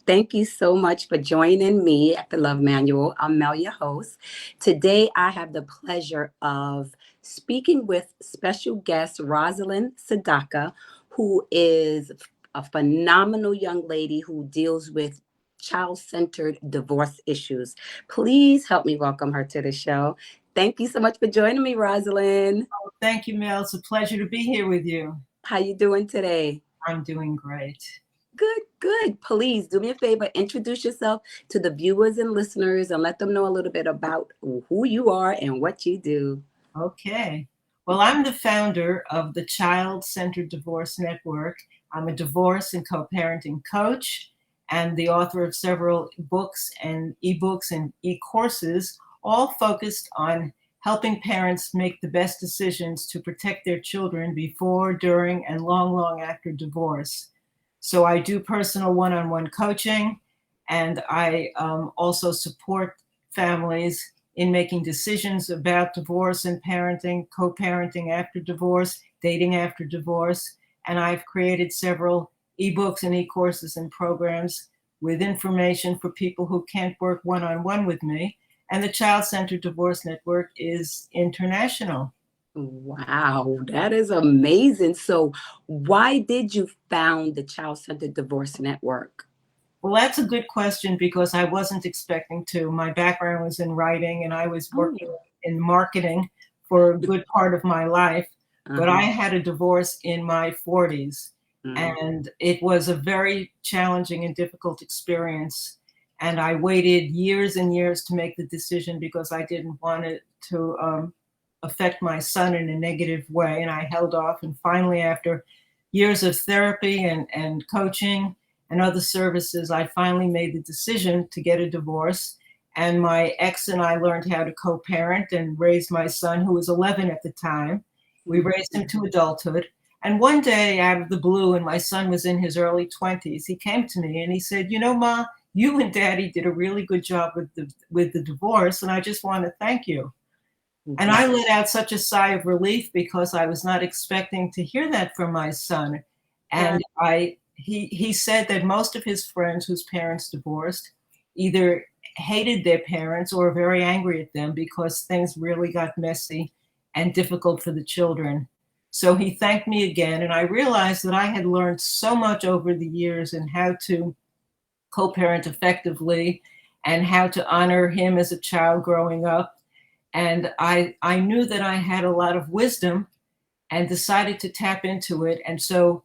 Thank you so much for joining me at the Love Manual. I'm Mel, your host. Today, I have the pleasure of speaking with special guest Rosalind Sedacca, who is a phenomenal young lady who deals with child-centered divorce issues. Please help me welcome her to the show. Thank you so much for joining me, Rosalind. Thank you, Mel. It's a pleasure to be here with you. How you doing today? I'm doing great. Good, good. Please do me a favor, introduce yourself to the viewers and listeners and let them know a little bit about who you are and what you do. Okay. Well, I'm the founder of the Child Centered Divorce Network. I'm a divorce and co-parenting coach and the author of several books and ebooks and e-courses, all focused on helping parents make the best decisions to protect their children before, during, and long, long after divorce. So I do personal one-on-one coaching, and I also support families in making decisions about divorce and parenting, co-parenting after divorce, dating after divorce. And I've created several ebooks and e-courses and programs with information for people who can't work one-on-one with me. And the Child Centered Divorce Network is international. Wow, that is amazing. So, why did you found the Child Centered Divorce Network? Well, that's a good question because I wasn't expecting to. My background was in writing and I was working Oh, in marketing for a good part of my life. But I uh-huh. had a divorce in my 40s Mm, and it was a very challenging and difficult experience. And I waited years and years to make the decision because I didn't want it to affect my son in a negative way. And I held off. And finally, after years of therapy and coaching, and other services, I finally made the decision to get a divorce. And my ex and I learned how to co-parent and raise my son, who was 11 at the time. We mm, raised him to adulthood. And one day, out of the blue, and my son was in his early 20s, he came to me and he said, "You know, Ma, you and Daddy did a really good job with the divorce, and I just want to thank you." And wow. I let out such a sigh of relief because I was not expecting to hear that from my son. Right. And he said that most of his friends whose parents divorced either hated their parents or were very angry at them because things really got messy and difficult for the children. So he thanked me again, and I realized that I had learned so much over the years in how to co-parent effectively and how to honor him as a child growing up. And I knew that I had a lot of wisdom and decided to tap into it. And so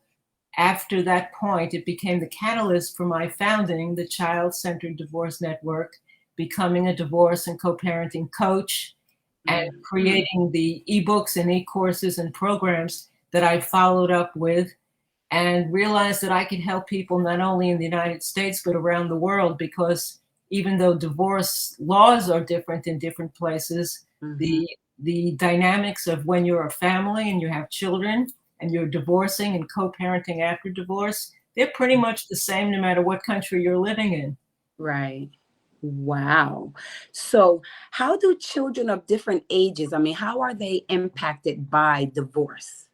after that point, it became the catalyst for my founding the Child Centered Divorce Network, becoming a divorce and co-parenting coach, and Mhm. creating the ebooks and e-courses and programs that I followed up with, and realized that I could help people not only in the United States, but around the world, because even though divorce laws are different in different places, Mhm. the dynamics of when you're a family and you have children and you're divorcing and co-parenting after divorce, they're pretty much the same no matter what country you're living in. Right. Wow. So, how do children of different ages, I mean, how are they impacted by divorce?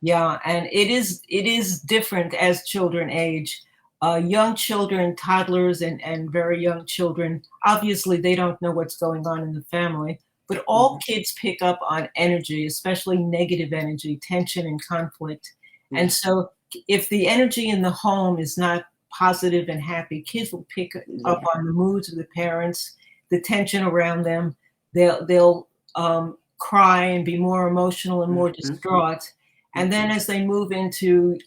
Yeah, and it is different as children age. Young children, toddlers, and very young children, obviously they don't know what's going on in the family, but all Mhm. kids pick up on energy, especially negative energy, tension and conflict. And Yeah. so if the energy in the home is not positive and happy, kids will pick up Yeah. on the moods of the parents, the tension around them. They'll cry and be more emotional and more Mhm. distraught. And then as they move into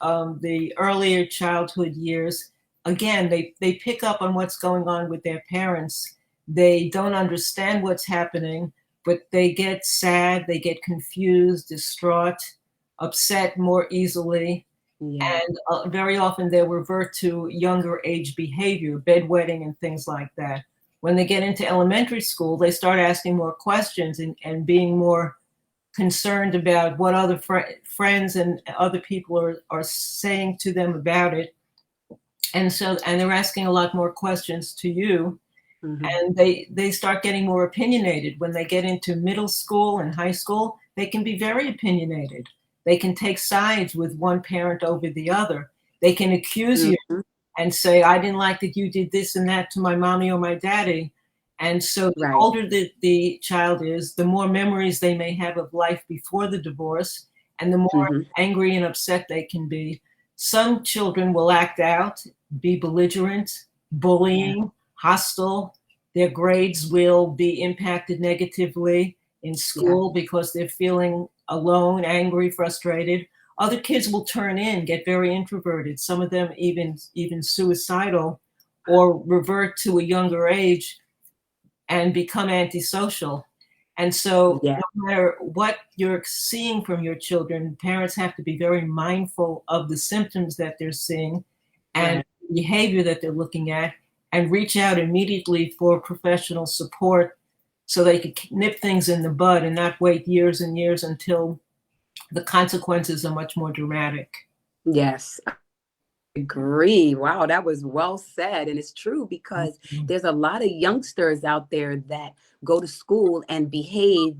the earlier childhood years, again, they pick up on what's going on with their parents. They don't understand what's happening, but they get sad, they get confused, distraught, upset more easily. Yeah. And very often they revert to younger age behavior, bedwetting and things like that. When they get into elementary school, they start asking more questions and being more concerned about what other friends and other people are saying to them about it. And they're asking a lot more questions to you. Mhm. And they start getting more opinionated. When they get into middle school and high school, they can be very opinionated. They can take sides with one parent over the other. They can accuse you Mhm. and say, I didn't like that you did this and that to my mommy or my daddy. And so the Right. older the child is, the more memories they may have of life before the divorce, and the more Hmm. angry and upset they can be. Some children will act out, be belligerent, Yeah. bullying, hostile. Their grades will be impacted negatively in Yeah. school because they're feeling alone, angry, frustrated. Other kids will turn in, get very introverted. Some of them even suicidal, or revert to a younger age and become antisocial. And so, Yeah. no matter what you're seeing from your children, parents have to be very mindful of the symptoms that they're seeing and Right. behavior that they're looking at, and reach out immediately for professional support so they can nip things in the bud and not wait years and years until the consequences are much more dramatic. Yes. Agree. Wow, that was well said. And it's true because there's a lot of youngsters out there that go to school and behave,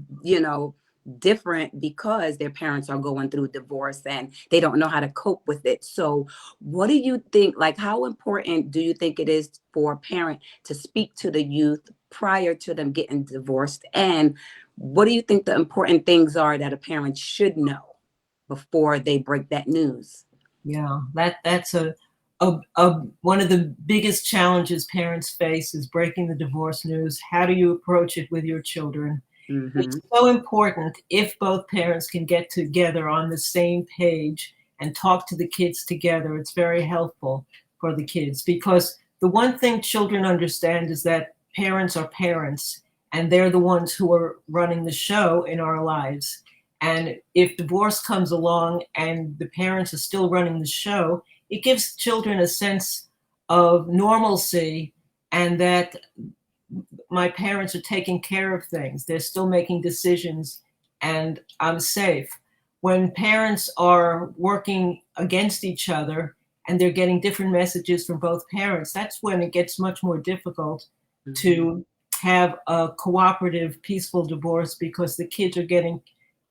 different because their parents are going through divorce and they don't know how to cope with it. So, what do you think? Like, how important do you think it is for a parent to speak to the youth prior to them getting divorced? And what do you think the important things are that a parent should know before they break that news? Yeah, that's a one of the biggest challenges parents face is breaking the divorce news. How do you approach it with your children? It's Hmm. so important if both parents can get together on the same page and talk to the kids together. It's very helpful for the kids, because the one thing children understand is that parents are parents, and they're the ones who are running the show in our lives. And if divorce comes along and the parents are still running the show, it gives children a sense of normalcy, and that my parents are taking care of things. They're still making decisions, and I'm safe. When parents are working against each other and they're getting different messages from both parents, that's when it gets much more difficult Hmm. to have a cooperative, peaceful divorce, because the kids are getting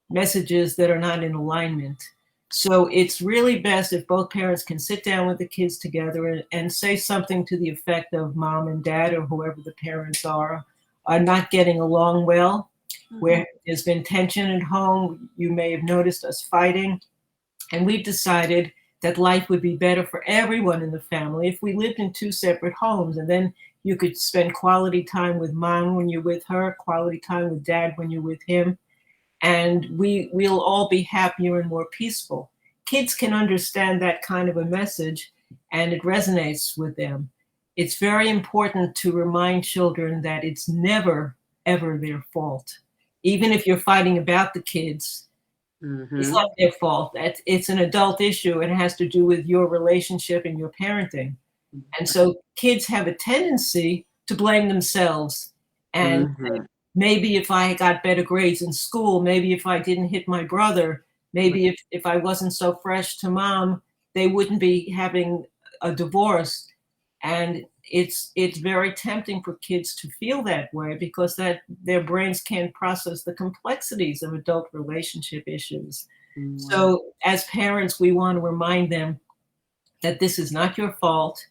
messages that are not in alignment. So it's really best if both parents can sit down with the kids together and say something to the effect of, mom and dad, or whoever the parents are not getting along well, Hmm. where there's been tension at home. You may have noticed us fighting, and we've decided that life would be better for everyone in the family if we lived in two separate homes. And then you could spend quality time with mom when you're with her, quality time with dad when you're with him, and we'll all be happier and more peaceful. Kids can understand that kind of a message, and it resonates with them. It's very important to remind children that it's never ever their fault. Even if you're fighting about the kids, it's Hmm. not their fault. It's an adult issue. It has to do with your relationship and your parenting. And Right. so kids have a tendency to blame themselves and Hmm. maybe if I got better grades in school, maybe if I didn't hit my brother, Right. maybe if I wasn't so fresh to mom, they wouldn't be having a divorce. And it's very tempting for kids to feel that way, because that their brains can't process the complexities of adult relationship issues. Wow. So as parents, we want to remind them that this is not your fault,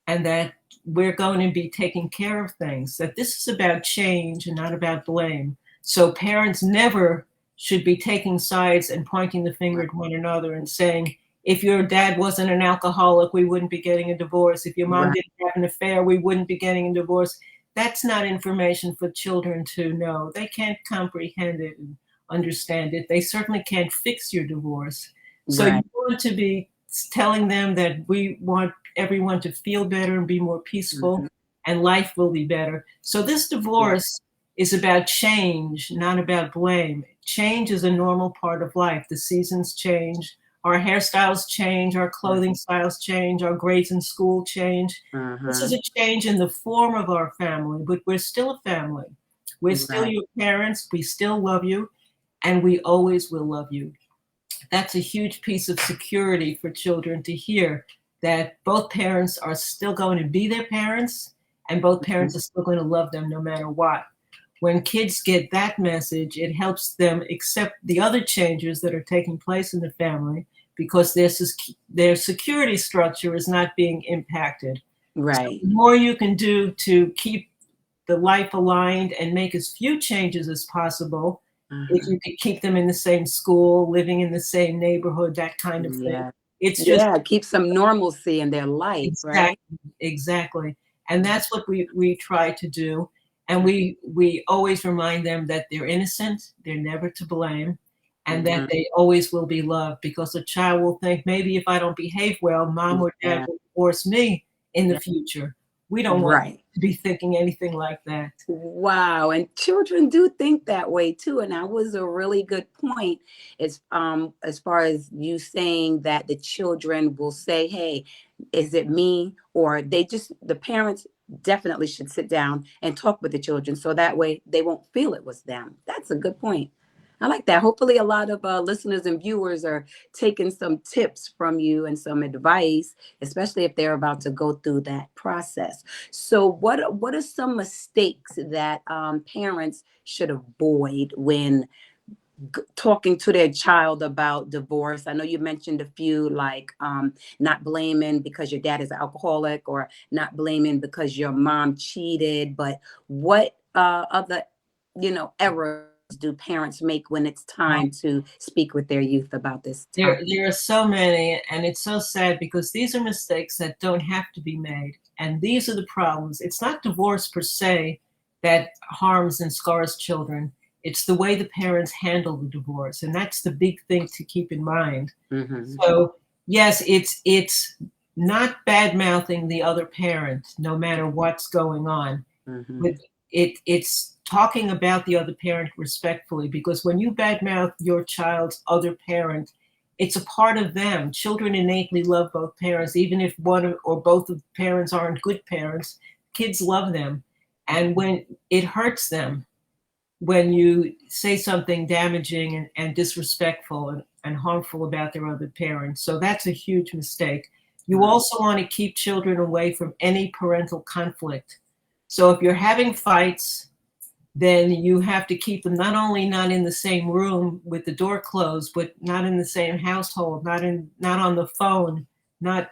and that we're going to be taking care of things, that this is about change and not about blame. So parents never should be taking sides and pointing the finger at one another and saying, if your dad wasn't an alcoholic, we wouldn't be getting a divorce. If your mom Right. didn't have an affair, we wouldn't be getting a divorce. That's not information for children to know. They can't comprehend it and understand it. They certainly can't fix your divorce. So you Right. want to be telling them that we want everyone to feel better and be more peaceful, Hmm. and life will be better. So this Yeah. divorce is about change, not about blame. Change is a normal part of life. The seasons change, our hairstyles change, our clothing styles change, our grades in school change. This is Uh-huh. a change in the form of our family, but we're still a family. We're still Right. your parents. We still love you, and we always will love you. That's a huge piece of security for children to hear, that both parents are still going to be their parents, and both Mhm. parents are still going to love them no matter what. When kids get that message, it helps them accept the other changes that are taking place in the family, because their security structure is not being impacted. So Right. the more you can do to keep the life aligned and make as few changes as possible, if Uh-huh. you could keep them in the same school, living in the same neighborhood, that kind of thing. Yeah. It's just Yeah. Keep some normalcy in their life, right? exactly, exactly. And that's what we try to do. And we always remind them that they're innocent, they're never to blame, and that Mhm. they always will be loved, because a child will think, maybe if I don't behave well, mom or dad Yeah. will divorce me in the Yeah. future. We don't want Right. to be thinking anything like that. Wow, and children do think that way too, and that was a really good point. As far as you saying that the children will say, "Hey, is it me?" Or the parents definitely should sit down and talk with the children so that way they won't feel it was them. That's a good point. I like that. Hopefully, a lot of listeners and viewers are taking some tips from you and some advice, especially if they're about to go through that process. So, what are some mistakes that parents should avoid when talking to their child about divorce? I know you mentioned a few, like not blaming because your dad is an alcoholic, or not blaming because your mom cheated. But what other, errors do parents make when it's time to speak with their youth about this topic? There are so many, and it's so sad because these are mistakes that don't have to be made. And these are the problems. It's not divorce per se that harms and scars children. It's the way the parents handle the divorce. And that's the big thing to keep in mind. Hmm. So, yes, it's not bad mouthing the other parent, no matter what's going on. Hmm. But it's talking about the other parent respectfully, because when you badmouth your child's other parent, it's a part of them. Children innately love both parents, even if or both of the parents aren't good parents. Kids love them, and when it hurts them, when you say something damaging and disrespectful and harmful about their other parents. So that's a huge mistake. You also want to keep children away from any parental conflict. So if you're having fights, then you have to keep them not only not in the same room with the door closed, but not in the same household, not on the phone, not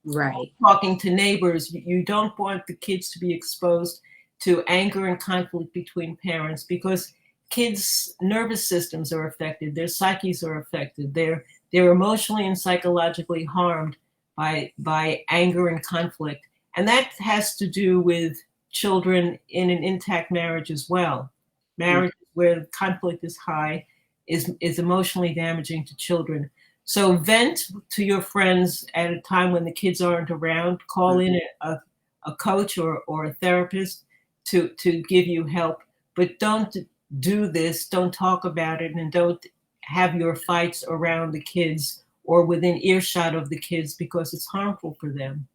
Right. talking to neighbors. You don't want the kids to be exposed to anger and conflict between parents, because kids' nervous systems are affected, their psyches are affected, they're emotionally and psychologically harmed by anger and conflict. And that has to do with children in an intact marriage as well. Marriage where conflict is high is emotionally damaging to children. So vent to your friends at a time when the kids aren't around. Call in a coach or a therapist to give you help. But don't do this, don't talk about it, and don't have your fights around the kids or within earshot of the kids, because it's harmful for them.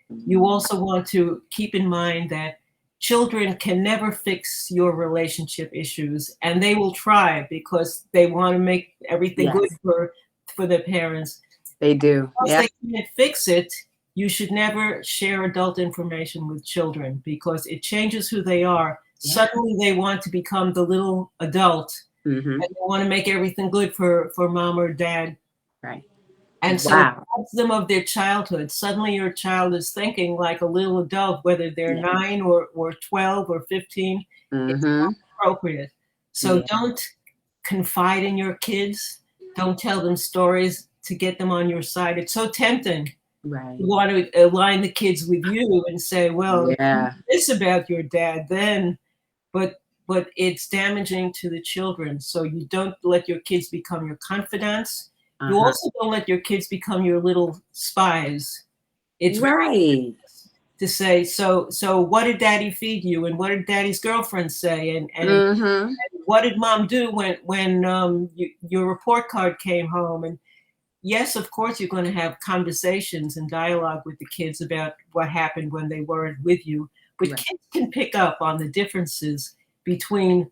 You also want to keep in mind that children can never fix your relationship issues, and they will try because they want to make everything good Yes, for their parents. they do. Once Yep. they can't fix it, you should never share adult information with children, because it changes who they are. Yeah. Suddenly they want to become the little adult, Hmm. and they want to make everything good for mom or dad. Right. And so it Wow. robs them of their childhood. Suddenly your child is thinking like a little adult, whether they're Yeah. 9 or 12 or 15. It's Hmm. not appropriate. So Yeah. don't confide in your kids. Don't tell them stories to get them on your side. It's so tempting. Right. You want to align the kids with you and say, well, Yeah. this about your dad then, but it's damaging to the children. So you don't let your kids become your confidants. You Uh-huh. also don't let your kids become your little spies. It's very Right. dangerous to say, so what did daddy feed you, and what did daddy's girlfriend say, and Hmm. what did mom do when your report card came home? And yes, of course, you're going to have conversations and dialogue with the kids about what happened when they weren't with you. But Right. kids can pick up on the differences between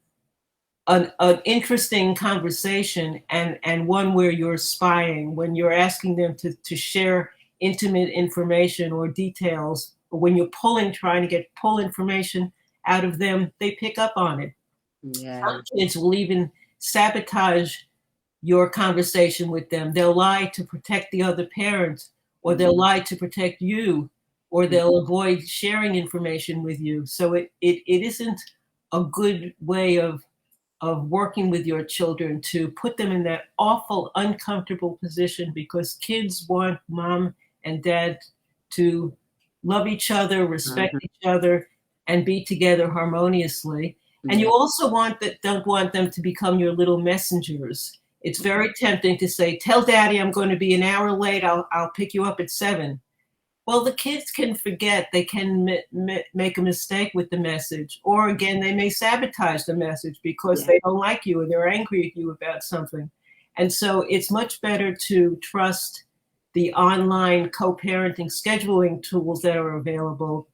an interesting conversation and one where you're spying, when you're asking them to share intimate information or details, or when you're trying to pull information out of them, they pick up on it. Yeah. Some kids will even sabotage your conversation with them. They'll lie to protect the other parent, or they'll lie to protect you, or they'll avoid sharing information with you. So it isn't a good way of working with your children to put them in that awful, uncomfortable position, because kids want mom and dad to love each other, respect Mhm. each other, and be together harmoniously. And you Yeah. also don't want them to become your little messengers. It's very tempting to say, "Tell daddy I'm going to be an hour late. I'll pick you up at 7." Well, the kids can forget. They can make a mistake with the message. Or again, they may sabotage the message because Yeah. they don't like you or they're angry at you about something. And so it's much better to trust the online co-parenting scheduling tools that are available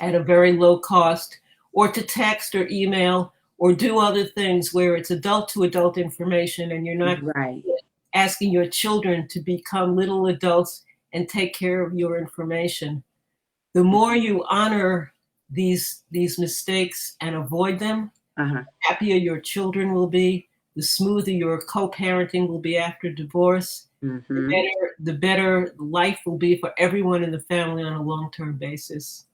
at a very low cost, or to text or email or do other things where it's adult to adult information and you're not Right. asking your children to become little adults and take care of your information. The more you honor these mistakes and avoid them, Uh-huh. the happier your children will be, the smoother your co-parenting will be after divorce, Hmm. the better life will be for everyone in the family on a long-term basis.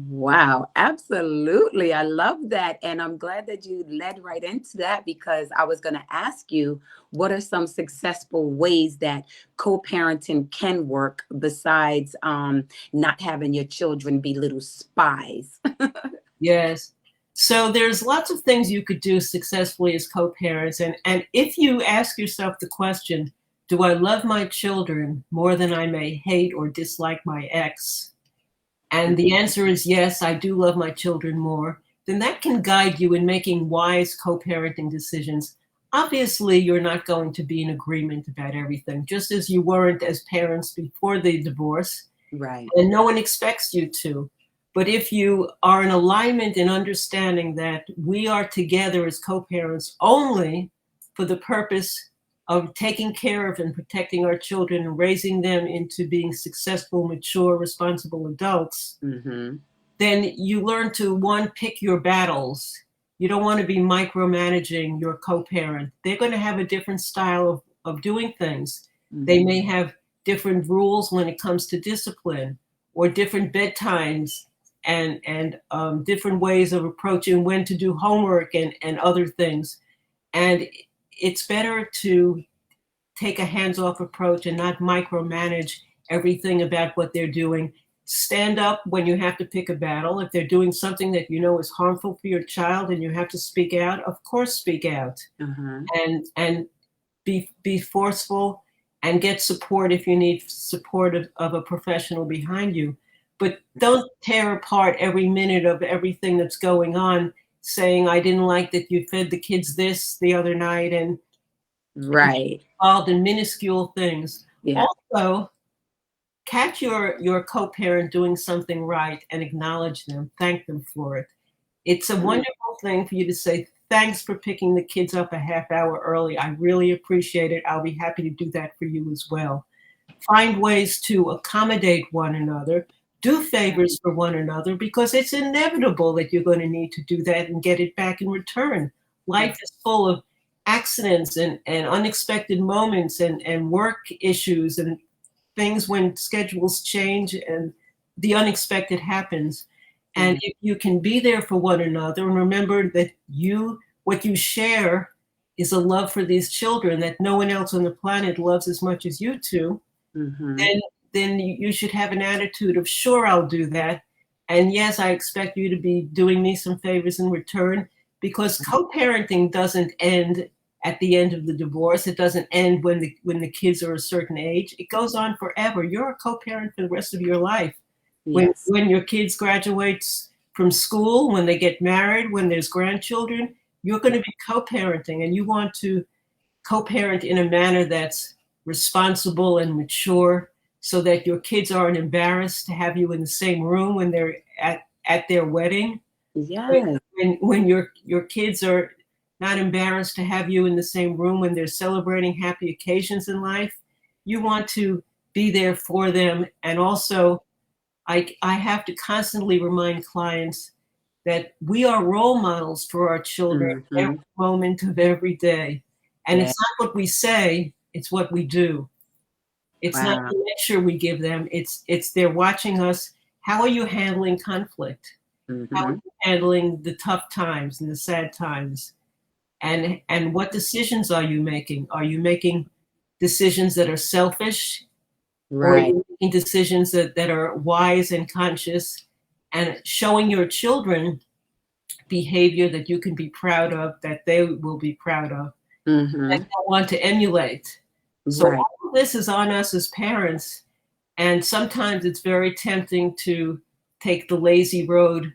Wow, absolutely. I love that. And I'm glad that you led right into that, because I was going to ask you, what are some successful ways that co-parenting can work besides not having your children be little spies? Yes. So there's lots of things you could do successfully as co-parents. And if you ask yourself the question, do I love my children more than I may hate or dislike my ex? And the answer is yes, I do love my children more. Then that can guide you in making wise co-parenting decisions. Obviously, you're not going to be in agreement about everything, just as you weren't as parents before the divorce, Right. and no one expects you to. But if you are in alignment in understanding that we are together as co-parents only for the purpose of taking care of and protecting our children and raising them into being successful, mature, responsible adults, Hmm. then you learn to, one, pick your battles. You don't want to be micromanaging your co-parent. They're going to have a different style of doing things. They may have different rules when it comes to discipline, or different bedtimes, and different ways of approaching when to do homework and other things. And it's better to take a hands-off approach and not micromanage everything about what they're doing. Stand up when you have to pick a battle. If they're doing something that you know is harmful for your child and you have to speak out, of course speak out. Uh-huh. And be forceful, and get support if you need support of a professional behind you. But don't tear apart every minute of everything that's going on, saying, I didn't like that you fed the kids this the other night, and Right. involved in minuscule things. Yeah. Also, catch your co-parent doing something right and acknowledge them, thank them for it. It's a Mm. wonderful thing for you to say, thanks for picking the kids up a half hour early. I really appreciate it. I'll be happy to do that for you as well. Find ways to accommodate one another, do favors for one another, because it's inevitable that you're going to need to do that and get it back in return. Yeah. Life is full of accidents and unexpected moments and work issues and things when schedules change and the unexpected happens. And Yeah. if you can be there for one another and remember that what you share is a love for these children that no one else on the planet loves as much as you two, Hmm. then you should have an attitude of, sure, I'll do that. And yes, I expect you to be doing me some favors in return, because co-parenting doesn't end at the end of the divorce. It doesn't end when the kids are a certain age. It goes on forever. You're a co-parent for the rest of your life. Yes. When your kids graduates from school, when they get married, when there's grandchildren, you're going to be co-parenting, and you want to co-parent in a manner that's responsible and mature, so that your kids aren't embarrassed to have you in the same room when they're at their wedding. Yes. When your kids are not embarrassed to have you in the same room when they're celebrating happy occasions in life. You want to be there for them. And also, I have to constantly remind clients that we are role models for our children every Hmm. moment of every day. And Yeah. it's not what we say, it's what we do. It's not Wow. the lecture we give them, it's they're watching us. How are you handling conflict? How are Mm-hmm. you handling the tough times and the sad times? And what decisions are you making? Are you making decisions that are selfish, or are Right. you making decisions that are wise and conscious, and showing your children behavior that you can be proud of, that they will be proud of, that Mm-hmm. they'll want to emulate. So Right. all of this is on us as parents, and sometimes it's very tempting to take the lazy road,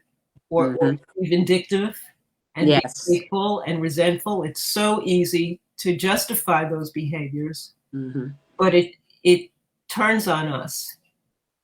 or Mm-hmm. be vindictive and be Yes. hateful and resentful. It's so easy to justify those behaviors, Mm-hmm. but it turns on us.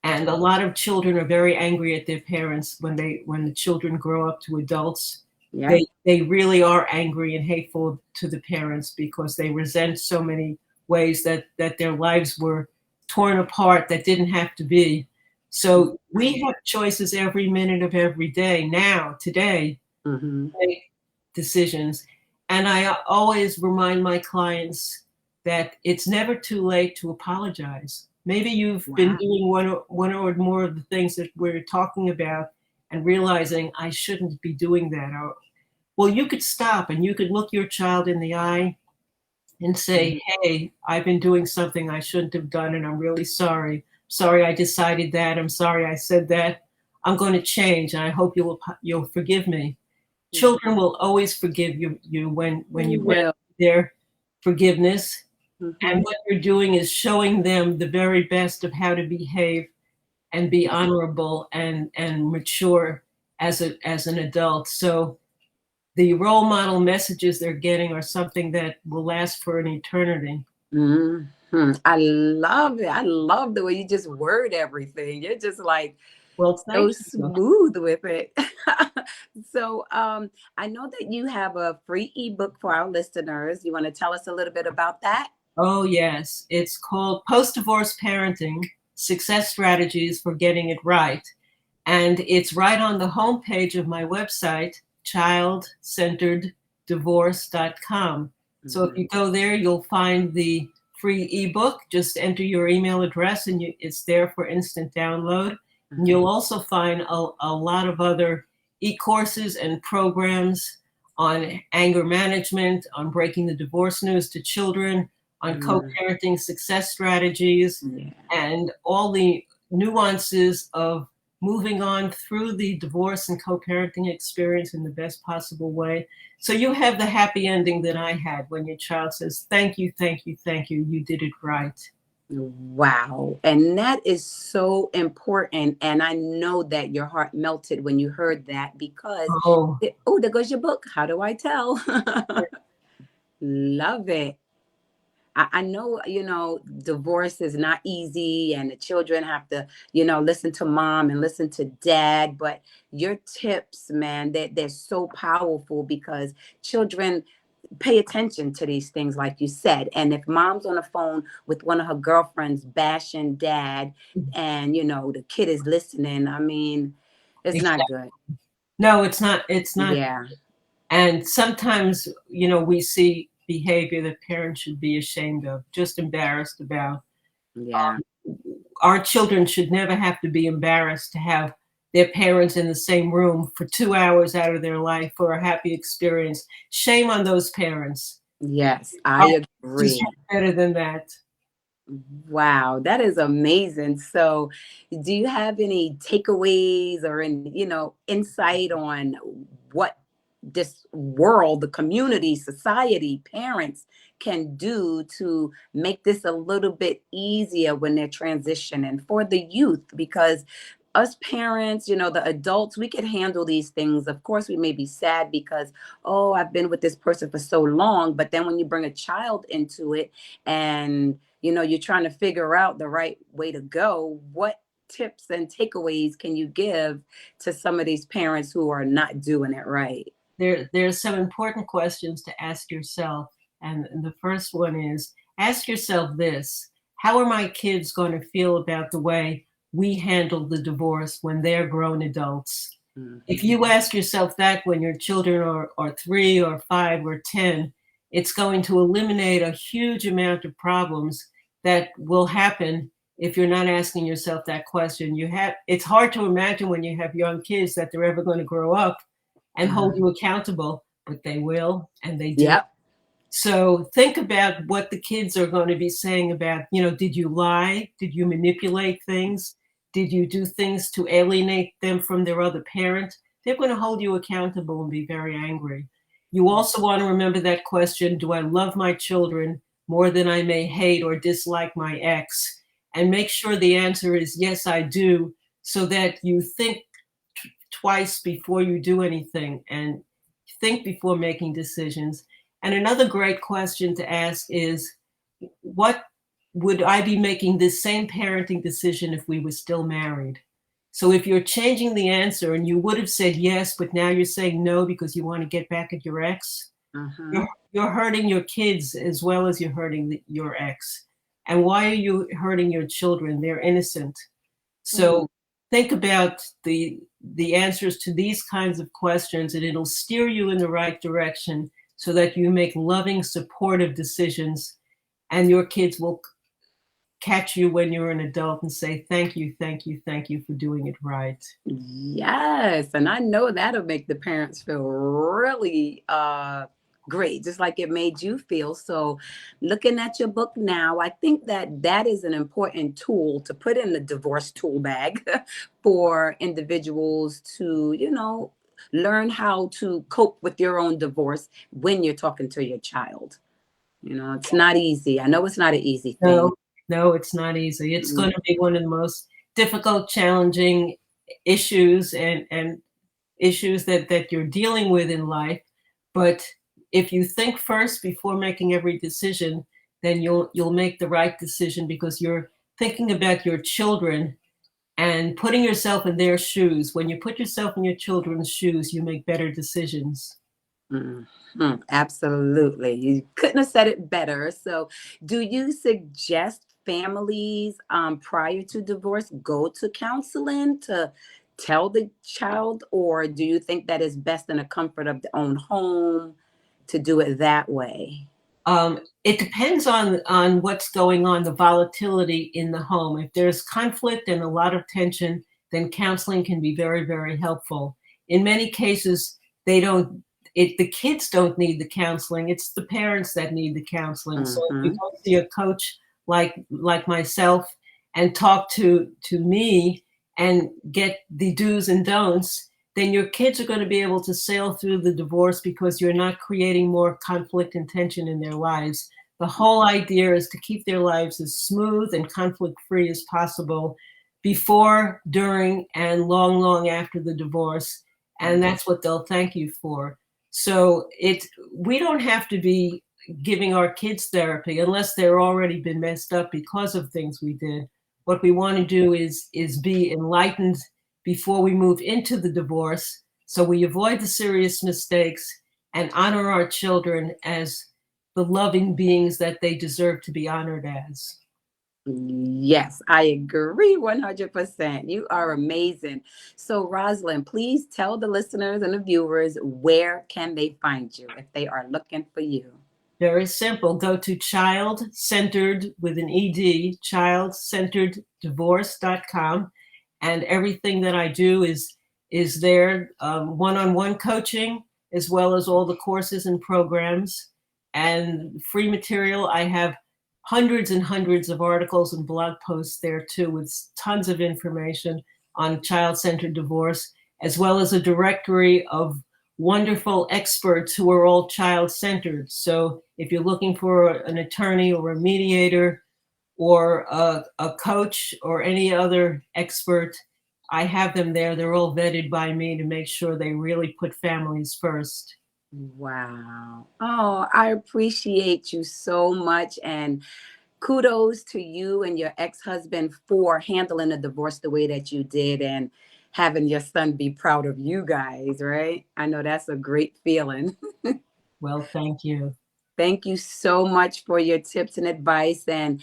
And a lot of children are very angry at their parents when the children grow up to adults. Yeah. They really are angry and hateful to the parents because they resent so many ways that their lives were torn apart that didn't have to be. So we have choices every minute of every day now, today, Mm-hmm. make decisions. And I always remind my clients that it's never too late to apologize. Maybe you've been Wow. doing one or more of the things that we're talking about and realizing I shouldn't be doing that. Or, well, you could stop and you could look your child in the eye and Mhm. say, hey, I've been doing something I shouldn't have done, and I'm really sorry. Sorry I decided that. I'm sorry I said that. I'm going to change, and I hope you'll forgive me. Children will always forgive you when They you grant will. their forgiveness. And Mm-hmm. what you're doing is showing them the very best of how to behave and be honorable and mature as an adult. So the role model messages they're getting are something that will last for an eternity. Hmm. I love it. I love the way you just word everything. You're just like Well, so thank you. smooth with it. So, I know that you have a free ebook for our listeners. You want to tell us a little bit about that? Oh, yes. It's called Post-Divorce Parenting: Success Strategies for Getting It Right. And it's right on the homepage of my website, childcentereddivorce.com. So if Hmm. you go there, you'll find the free ebook. Just enter your email address and it's there for instant download. And Hmm. you'll also find a lot of other e-courses and programs on anger management, on breaking the divorce news to children, on Hmm. co-parenting success strategies, Yeah. and all the nuances of moving on through the divorce and co-parenting experience in the best possible way. So you have the happy ending that I had when your child says, thank you, thank you, thank you. You did it right. Wow. And that is so important. And I know that your heart melted when you heard that because, Oh, oh, there goes your book. How do I tell? Love it. I know, divorce is not easy and the children have to, listen to mom and listen to dad. But your tips, man, they're so powerful because children pay attention to these things, like you said. And if mom's on the phone with one of her girlfriends bashing dad and, the kid is listening, I mean, it's not exactly. good. No, it's not. It's not. Yeah. And sometimes, we see behavior that parents should be ashamed of, just embarrassed about. Yeah. Our children should never have to be embarrassed to have their parents in the same room for 2 hours out of their life for a happy experience. Shame on those parents. Yes, Our I kids deserve agree. better than that. Wow, that is amazing. So, do you have any takeaways or any, insight on what this world, the community, society, parents can do to make this a little bit easier when they're transitioning for the youth? Because us parents, the adults, we can handle these things. Of course, we may be sad because, oh, I've been with this person for so long. But then when you bring a child into it and you're trying to figure out the right way to go, what tips and takeaways can you give to some of these parents who are not doing it right? There's some important questions to ask yourself. And the first one is, ask yourself this: how are my kids going to feel about the way we handled the divorce when they're grown adults? If Mhm. you ask yourself that when your children are 3 or 5 or 10, it's going to eliminate a huge amount of problems that will happen if you're not asking yourself that question. It's hard to imagine when you have young kids that they're ever going to grow up and hold you accountable, but they will, and they do. Yep. So think about what the kids are going to be saying about, did you lie? Did you manipulate things? Did you do things to alienate them from their other parent? They're going to hold you accountable and be very angry. You also want to remember that question, do I love my children more than I may hate or dislike my ex? And make sure the answer is yes, I do, so that you think twice before you do anything and think before making decisions. And another great question to ask is, what would I be making this same parenting decision if we were still married? So if you're changing the answer and you would have said yes, but now you're saying no because you want to get back at your ex, you're hurting your kids as well as you're hurting your ex. And why are you hurting your children? They're innocent. So think about the answers to these kinds of questions, and it'll steer you in the right direction so that you make loving, supportive decisions, and your kids will catch you when you're an adult and say, thank you, thank you, thank you for doing it right. Yes, and I know that'll make the parents feel really great, just like it made you feel. So, looking at your book now, I think that that is an important tool to put in the divorce tool bag for individuals to, learn how to cope with your own divorce when you're talking to your child. It's not easy. I know it's not an easy thing. No, no, it's not easy. It's going to be one of the most difficult, challenging issues and issues that you're dealing with in life. But if you think first before making every decision, then you'll make the right decision because you're thinking about your children and putting yourself in their shoes. When you put yourself in your children's shoes, you make better decisions. Absolutely. You couldn't have said it better. So, do you suggest families prior to divorce go to counseling to tell the child, or do you think that it's best in the comfort of their own home to do it that way? It depends on what's going on, the volatility in the home. If there's conflict and a lot of tension, then counseling can be very, very helpful. In many cases, they don't. The kids don't need the counseling. It's the parents that need the counseling. So if you go see a coach like myself and talk to me and get the do's and don'ts, then your kids are going to be able to sail through the divorce because you're not creating more conflict and tension in their lives. The whole idea is to keep their lives as smooth and conflict-free as possible before, during, and long, long after the divorce. And that's what they'll thank you for. So we don't have to be giving our kids therapy unless they're already been messed up because of things we did. What we want to do is be enlightened before we move into the divorce, so we avoid the serious mistakes and honor our children as the loving beings that they deserve to be honored as. Yes, I agree 100%. You are amazing. So, Rosalind, please tell the listeners and the viewers, where can they find you if they are looking for you? Very simple. Go to child-centered with an ED, childcentereddivorce.com. And everything that I do is there, one-on-one coaching, as well as all the courses and programs and free material. I have hundreds and hundreds of articles and blog posts there too, with tons of information on child-centered divorce, as well as a directory of wonderful experts who are all child-centered. So if you're looking for an attorney or a mediator or a coach or any other expert, I have them there. They're all vetted by me to make sure they really put families first. Wow. Oh, I appreciate you so much. And kudos to you and your ex-husband for handling the divorce the way that you did and having your son be proud of you guys, right? I know that's a great feeling. Well, thank you. Thank you so much for your tips and advice. And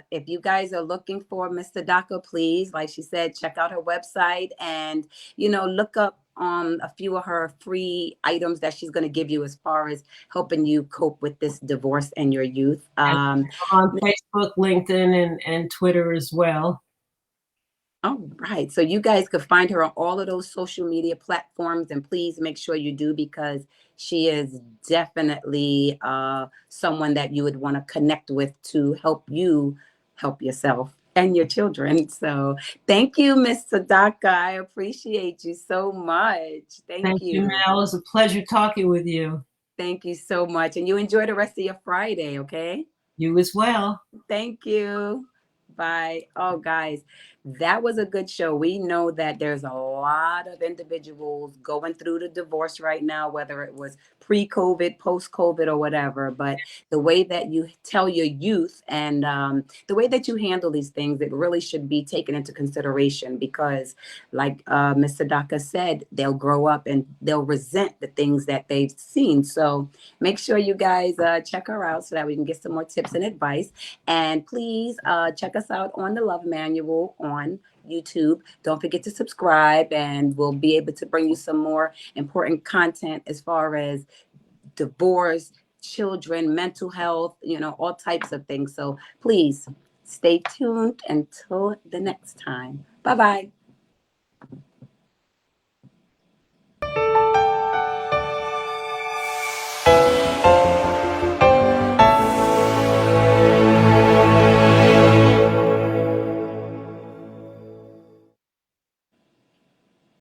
if you guys are looking for Miss Sedacca, please, like she said, check out her website and, look up a few of her free items that she's going to give you as far as helping you cope with this divorce and your youth. And on Facebook, LinkedIn, and Twitter as well. All right. So you guys could find her on all of those social media platforms, and please make sure you do, because she is definitely someone that you would want to connect with to help you help yourself and your children. So thank you, Miss Sedacca. I appreciate you so much. Thank Thank you, you. Mel. It was a pleasure talking with you. Thank you so much. And you enjoy the rest of your Friday, okay? You as well. Thank you. Bye. Oh, guys, that was a good show. We know that there's a lot of individuals going through the divorce right now, whether it was pre-COVID, post-COVID, or whatever. But the way that you tell your youth and the way that you handle these things, it really should be taken into consideration, because, like Ms. Sadaka said, they'll grow up and they'll resent the things that they've seen. So make sure you guys check her out so that we can get some more tips and advice. And please check us out on the Love Manual on YouTube. Don't forget to subscribe, and we'll be able to bring you some more important content as far as divorce, children, mental health, all types of things. So please stay tuned until the next time. Bye bye.